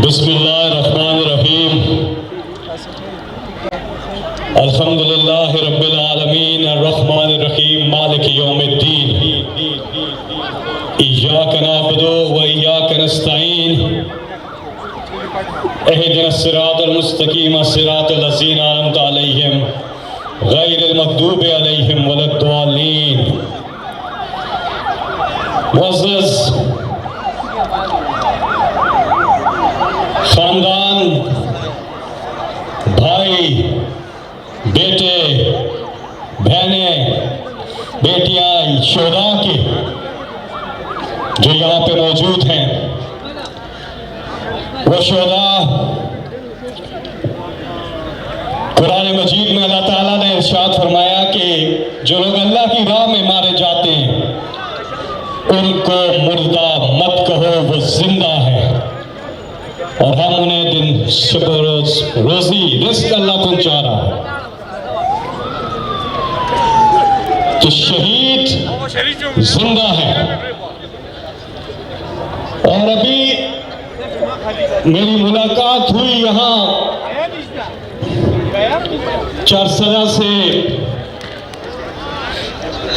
बिस्मिल्लाहिर्रहमानिर्रहीम। अल्हम्दुलिल्लाहि रब्बिल आलमीन अर्रहमानिर्रहीम मालिकि यौमिद्दीन। इय्याका नअबुदु व इय्याका नस्तईन। इहदिनस सिरातल मुस्तकीम सिरातल लज़ीना अनअमता अलैहिम गैरिल मग़दूबि अलैहिम वलद्दालीन। मुअज़्ज़ज़ खानदान, भाई, बेटे, बहनें, बेटियां, शोधा के जो यहाँ पे मौजूद हैं, वो शोधा कुरान मजीद में अल्लाह ताला ने इरशाद फरमाया कि जो लोग अल्लाह की राह में मारे जाते हैं उनको मुर्दा मत कहो, वो जिंदा है। और हम उन्हें दिन शब रोज रोजी रिस्क अल्लाह पहुंचा रहा है। तो शहीद जिंदा है। और अभी मेरी मुलाकात हुई यहाँ चारसदा से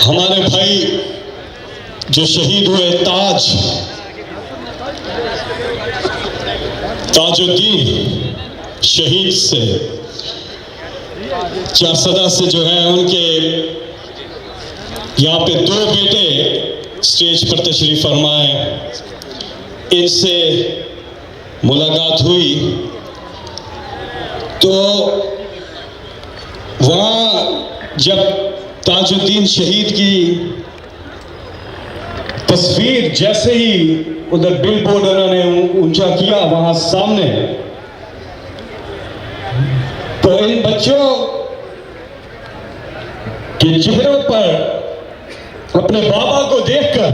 हमारे भाई जो शहीद हुए ताजुद्दीन शहीद से, चारसदा से जो है उनके यहाँ पे दो बेटे स्टेज पर तशरीफ फरमाए, इनसे मुलाकात हुई। तो वहाँ जब ताजुद्दीन शहीद की तस्वीर जैसे ही उधर बिल बोर्ड उन्होंने ऊंचा किया वहां सामने, तो इन बच्चों के चेहरों पर अपने बाबा को देखकर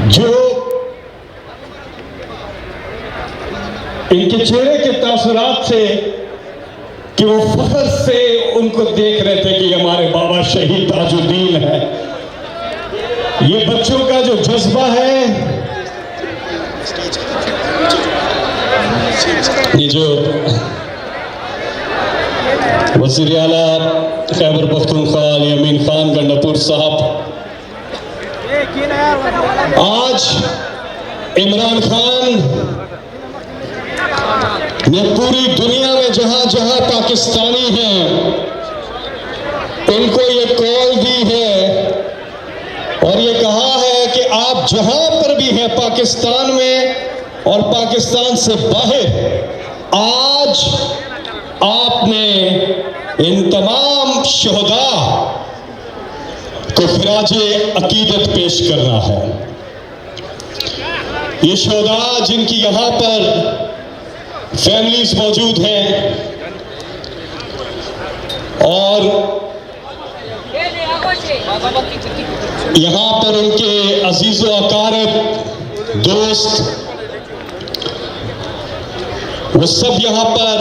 जो इनके चेहरे के तासुरात से कि वो फख्र से उनको देख रहे थे कि हमारे बाबा शहीद ताजुद्दीन है। ये बच्चों का जो जज्बा है, ये जो वज़ीर आला खैबर पख्तूनख्वा यमीन खान गंडापुर साहब आज इमरान खान ने पूरी दुनिया में जहां जहां पाकिस्तानी हैं उनको ये कॉल दी है और ये कहा है कि आप जहां पर भी हैं पाकिस्तान में और पाकिस्तान से बाहर, आज आपने इन तमाम शहदा को खिराजे अकीदत पेश करना है। ये शहदा जिनकी यहाँ पर फैमिलीज मौजूद हैं और यहाँ पर उनके अजीज़ो अकारब दोस्त, वो सब यहाँ पर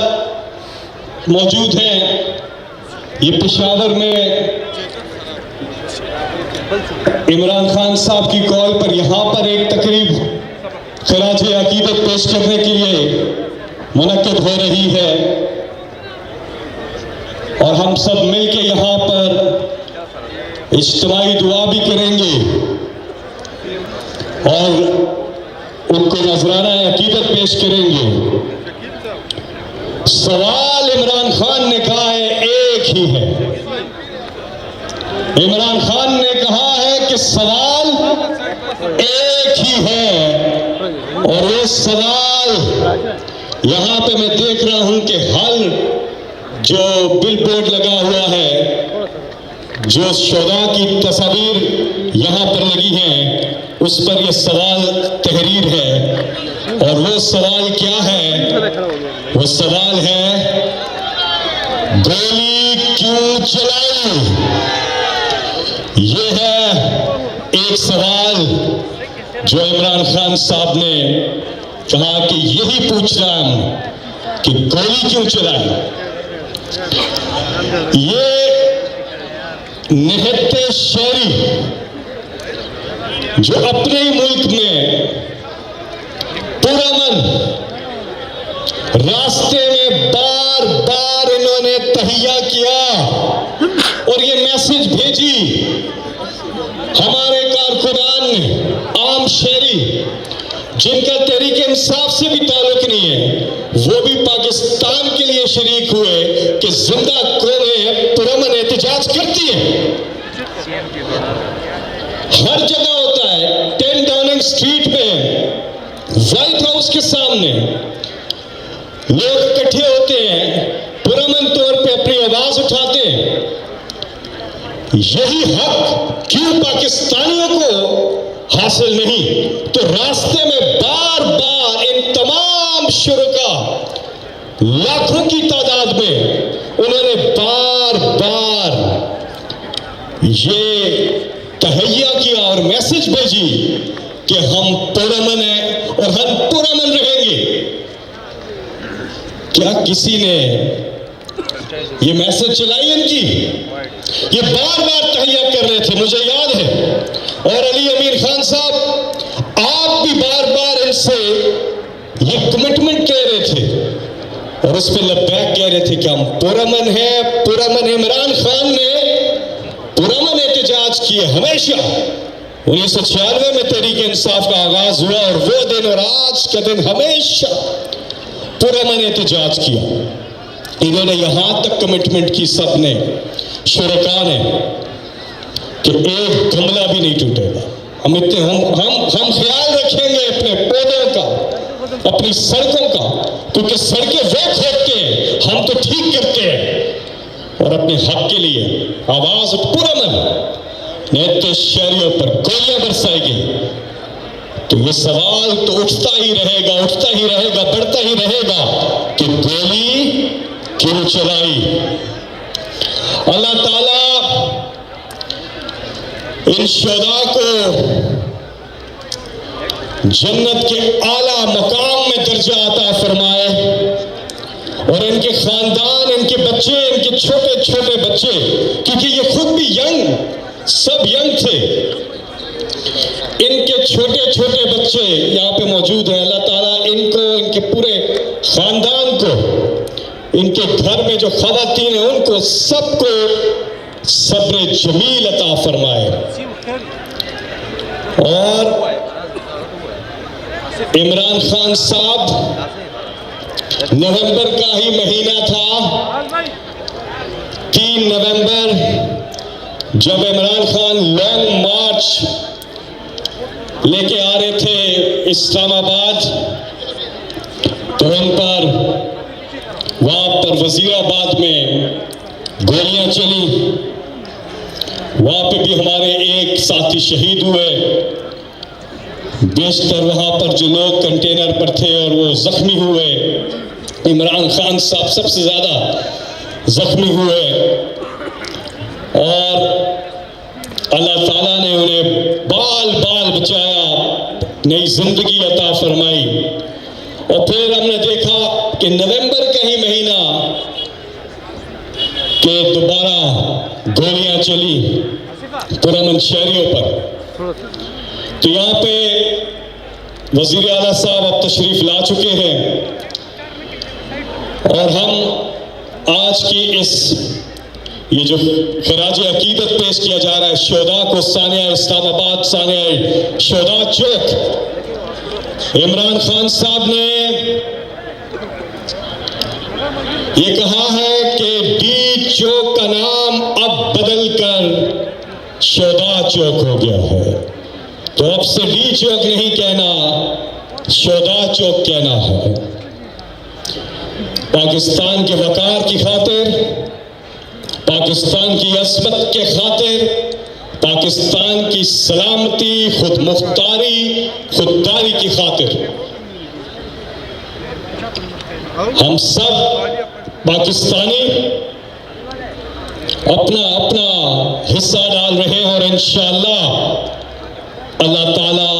मौजूद हैं। ये पेशावर में इमरान खान साहब की कॉल पर यहाँ पर एक तकरीब खिराजे अकीदत पेश करने के लिए मुनक्किद हो रही है और हम सब मिलके यहाँ पर इज्तिमाई दुआ भी करेंगे और उनको नजराना अकीदत पेश करेंगे। सवाल इमरान खान ने कहा है एक ही है। इमरान खान ने कहा है कि सवाल एक ही है और वो सवाल यहाँ पे मैं देख रहा हूं कि हल जो बिल बोर्ड लगा हुआ है, जो शोधा की तस्वीर यहाँ पर लगी हैं, उस पर यह सवाल तहरीर है। और वो सवाल क्या है? वो सवाल है गोली क्यों चलाई? ये है एक सवाल जो इमरान खान साहब ने कहा कि यही पूछ रहा हूं कि गोली क्यों चलाई। ये निहत्ते शेरी जो अपने ही मुल्क में पुरअमन रास्ते में बार बार इन्होंने तहिया किया और ये मैसेज भेजी हमारे कारकुनान ने, आम शहरी जिनका तहरीक इंसाफ से भी ताल्लुक नहीं है, वो भी पाकिस्तान के लिए शरीक हुए कि जिंदा कौमें पुरअमन एहतजाज करती है। हर जगह होता है, 10 डाउनिंग स्ट्रीट में, व्हाइट हाउस के सामने लोग इकट्ठे होते हैं, पुरअमन तौर पे अपनी आवाज उठाते हैं। यही हक क्यों पाकिस्तानियों को हासिल नहीं? तो रास्ते में बार बार इन तमाम शुरका लाखों की तादाद में उन्होंने बार बार ये तहैया किया और मैसेज भेजी कि हम पुरअमन हैं और हम पुरअमन रहेंगे। क्या किसी ने ये मैसेज चलाई इनकी? ये बार बार तहैया कर रहे थे, मुझे याद है। और अली अमीर खान साहब, आप भी बार बार इनसे ये कमिटमेंट कह रहे थे और उस पर लब्बैक कह रहे थे कि हम पुरअमन हैं, पुरअमन। इमरान खान ने पुरअमन एहतजाज किए हमेशा। 1996 में तहरीक इंसाफ का आगाज हुआ और वो दिन और आज का दिन हमेशा पुरअमन एहतजाज किया। इन्होंने यहां तक कमिटमेंट की सबने, शुरका ने, कि एक गमला भी नहीं टूटेगा। हम ख्याल रखेंगे अपने पौधों का, अपनी सड़कों का, क्योंकि सड़कें वो खोदते हैं, हम तो ठीक करते हैं। और अपने हक के लिए आवाज पुरअमन नेते शहरियों पर गोलियां बरसाई गई। तो ये सवाल तो उठता ही रहेगा, उठता ही रहेगा, बढ़ता ही रहेगा कि गोली क्यों चलाई? अल्लाह ताला इन शुहदा को जन्नत के आला मकाम में दर्जा अता फरमाए और इनके खानदान, इनके बच्चे, इनके छोटे छोटे बच्चे, क्योंकि ये खुद भी यंग, सब यंग थे, इनके छोटे छोटे बच्चे यहाँ पे मौजूद हैं। अल्लाह ताला इनको, इनके पूरे खानदान को, इनके घर में जो खवातीन हैं उनको सबको सब्र जमील अता फरमाए। और इमरान खान साहब, नवंबर का ही महीना था, 3 नवंबर, जब इमरान खान लॉन्ग मार्च लेके आ रहे थे इस्लामाबाद, तो उन पर वहां पर वजीराबाद में गोलियां चली। वहां पे भी हमारे एक साथी शहीद हुए। बेशतर वहां पर जो लोग कंटेनर पर थे और वो जख्मी हुए, इमरान खान साहब सबसे ज्यादा जख्मी हुए और अल्लाह ताला ने उन्हें बाल बाल बचाया, नई जिंदगी अता फरमाई। और फिर हमने देखा कि नवंबर का ही महीना के दोबारा गोलियां चली पुरअमन शहरियों पर। तो यहाँ पे वजीर आला साहब अब तशरीफ ला चुके हैं और हम आज की ये जो खराज अकीदत पेश किया जा रहा है शुहदा को, सानिया इस्लामाबाद, सानिया शुहदा चौक, इमरान खान साहब ने ये कहा है कि डी चौक का नाम अब बदल कर शुहदा चौक हो गया है। तो अब से डी चौक नहीं कहना, शुहदा चौक कहना है। पाकिस्तान के वकार की खातिर, पाकिस्तान की असमत के खातिर, पाकिस्तान की सलामती, खुद मुख्तारी, खुददारी की खातिर हम सब पाकिस्तानी अपना अपना हिस्सा डाल रहे हैं और इंशाअल्लाह अल्लाह ताला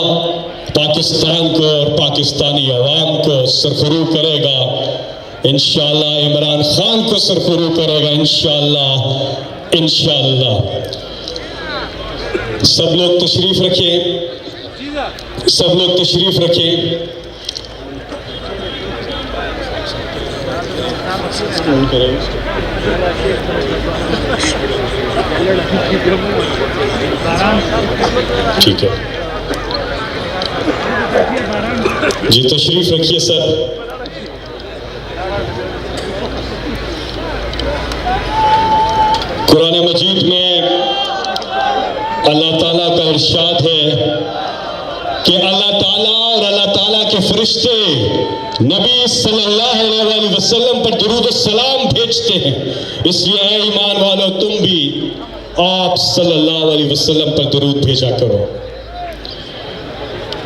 पाकिस्तान को और पाकिस्तानी अवाम को सरखरू करेगा। इंशाअल्लाह इमरान खान को सरखरू करेगा इंशाअल्लाह। इंशाअल्लाह। सब लोग तशरीफ रखिए। सब लोग तशरीफ रखें। ठीक है जी, तशरीफ रखिए सर। कुरान मजीद में अल्लाह ताला का इरशाद है कि अल्लाह ताला और अल्लाह ताला के फरिश्ते नबी सल्लल्लाहु अलैहि वसल्लम पर दुरूद और सलाम भेजते हैं। इसलिए ऐ ईमान वालों, तुम भी आप सल्लल्लाहु अलैहि वसल्लम पर दुरूद भेजा करो।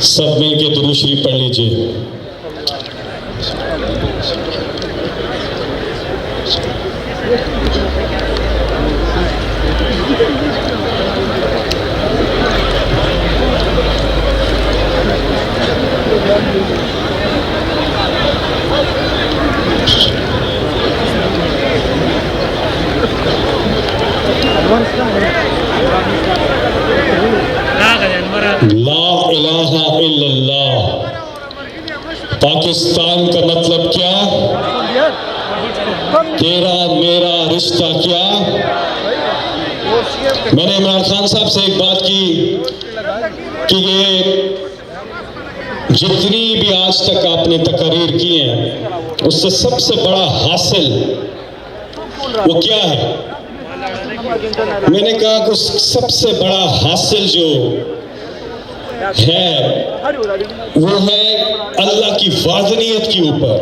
सब मिलके दुरूद शरीफ पढ़ लीजिए। ला इलाहा इल्लल्लाह। पाकिस्तान का मतलब क्या? तेरा मेरा रिश्ता क्या? मैंने इमरान खान साहब से एक बात की कि ये जितनी भी आज तक आपने तकरीर की हैं, उससे सबसे बड़ा हासिल वो क्या है? मैंने कहा कि सबसे बड़ा हासिल जो है वो है अल्लाह की वाज़नियत के ऊपर,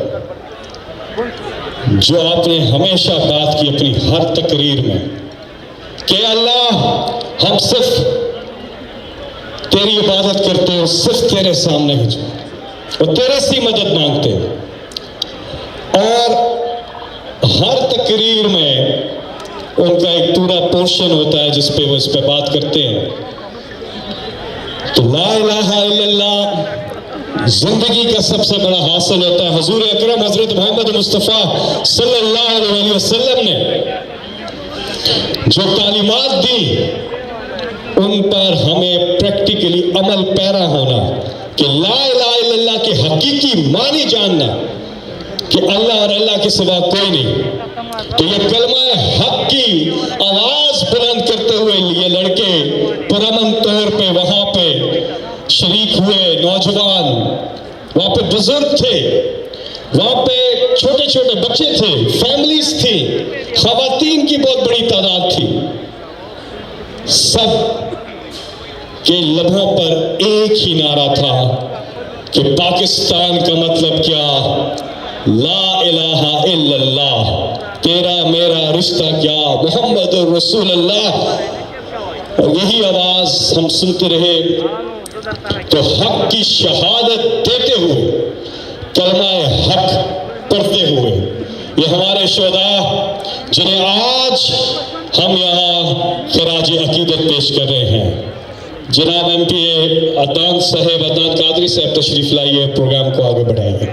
जो आपने हमेशा बात की अपनी हर तकरीर में कि अल्लाह हम सिर्फ तेरी इबादत करते हैं, सिर्फ तेरे सामने ही और तेरे से मदद मांगते हैं। और हर तकरीर में उनका एक पूरा पोर्शन होता है जिस पे वो इस पे बात करते हैं। तो ला इलाहा इल्लल्लाह जिंदगी का सबसे बड़ा हासिल होता है। हुजूर अकरम हजरत मोहम्मद मुस्तफ़ा सल्लल्लाहु अलैहि वसल्लम ने जो तालीमात दी, उन पर हमें प्रैक्टिकली अमल पैरा होना कि ला इलाहा इल्लल्लाह के हकीकी मानी जानना कि अल्लाह और अल्लाह के सिवा कोई नहीं। तो ये कलमा हक की आवाज बुलंद करते हुए ये लड़के पुरअमन तौर पे वहां पे शरीक हुए। नौजवान वहां पे बुजुर्ग थे, वहां पे छोटे छोटे बच्चे थे, फैमिलीज थी, खवातीन की बहुत बड़ी तादाद थी। सब के लबों पर एक ही नारा था कि पाकिस्तान का मतलब क्या? ला इलाहा इल्लल्लाह। तेरा मेरा रिश्ता क्या? मोहम्मद रसूलुल्लाह। और यही आवाज हम सुनते रहे। तो हक की शहादत देते हुए, कलमा हक पढ़ते हुए, ये हमारे शोधा जिन्हें आज हम यहाँ खराज अकीदत पेश कर रहे हैं। जनाब MPA अदनान साहब, अदनान कादरी साहब तशरीफ लाइए, प्रोग्राम को आगे बढ़ाइए।